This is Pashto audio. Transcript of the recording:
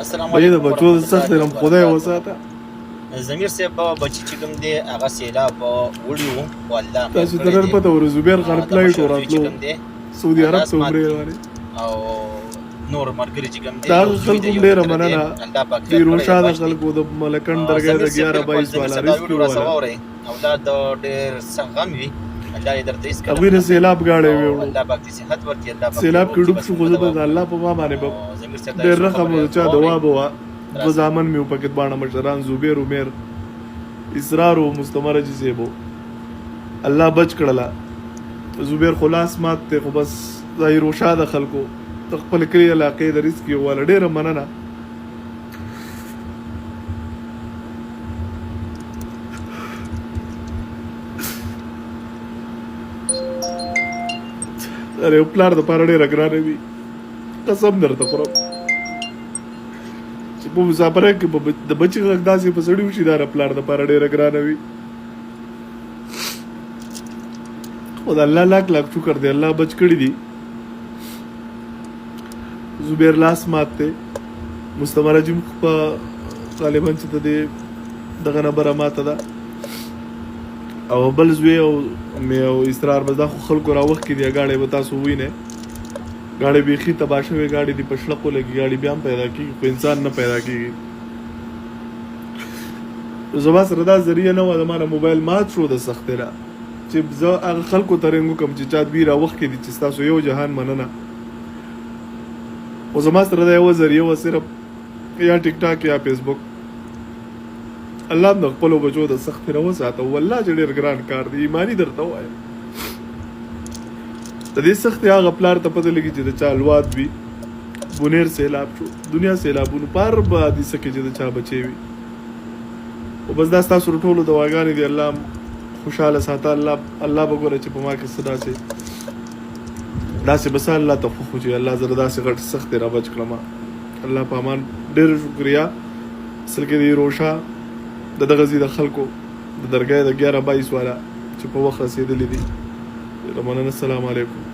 السلام بهي د علیکم بچو د سخت علم خدای وساته. ضمیر صاحب بچی چې کوم دی هغه سیلاب وړي وو او الله خیر تاسو کړی ته نن دی. پته وره زبیر خان د فلایټ مشر زوی چې وراتلو کوم دی سعودي عرب لاس ته مات عمرې دي باندې. او نور ملګري چې کوم دی دا یو زوی دی خلکو یو ډېره پتر دی. مننه الله پاک د خیر کړی روشا د دی. خلکو د ملکن درګاه د 11-22 والا ریسکیو والا اولاد ډېر سخت غم وي. الله یې درته هېڅ کله هغوی د سیلاب ګاډی ویوړو. الله پاک دې صحت ورکړي. الله پاک سیلاب کې ډوب شو خو زه به د الله په ما باندې به ډېر رقم او چا دوا به وه. دوه زامن مې و پکې دواړه مشران زبیر عمر اسرار و مستمر جي صاحب الله بچ کړله. زبیر خو لاس مات دی خو بس ظاهر وشا د خلکو د خپل کلي علاقې د ریسکیو والا ډېره مننه. اره یو پلار دپاره ډېره ګرانه وي قسم درته خورم چې په مسافره کې به د بچي غږ داسې په سړي وشي دا د پلار دپاره ډېره ګرانه وي. خو د الله لاک لاک شکر دی الله بچ کړي دي. زبیر لاس مات دی مستمره جیم په غالبا چې ته دې دغه نه بره ماته ده او بل زوی او مې او اسرار بس دا خو خلکو راوخت کې دی ګاډی به تاسو ووینئ ګاډی بیخي تباه شوې ګاډی دې په شلقو لګي ګاډی بیا هم پیدا کېږي خو انسان نه پیدا کېږي. زما سره دا ذریعه نه وه زما نه موبایل مات شو د سختۍ نه چې زه هغه خلکو ته رنګ وکړم چې چا دوی راوخت کې دي چې ستاسو یو جهان مننه. خو زما سره دا یوه ذریعه وه صرف یا ټیک ټاک یا فیسبوک. الله هم د خپلو بچو د سختۍ نه وساته والله چې ډېر ګران کار دی ایماني درته ووایم. د دې سختۍ هغه پلار ته پته لګي چې د چا الواد وي بونیر سیلاب شو دنیا سیلابونو په هر به حادثه کې چې د چا بچی وي. خو بس دا ستاسو ټولو دواګانې دي الله خوشحاله ساته. الله به ګوره چې په ما کې څه داسې بس الله ته خوښ و چې الله زه داسې غټ سختۍ را بچ کړم. الله په امان. ډېر شکریا اصل کې د روشا د دغه ځای د خلکو د درګاه د 11-22 والا چې په وخت رسېدلي دي. مننه. السلام علیکم.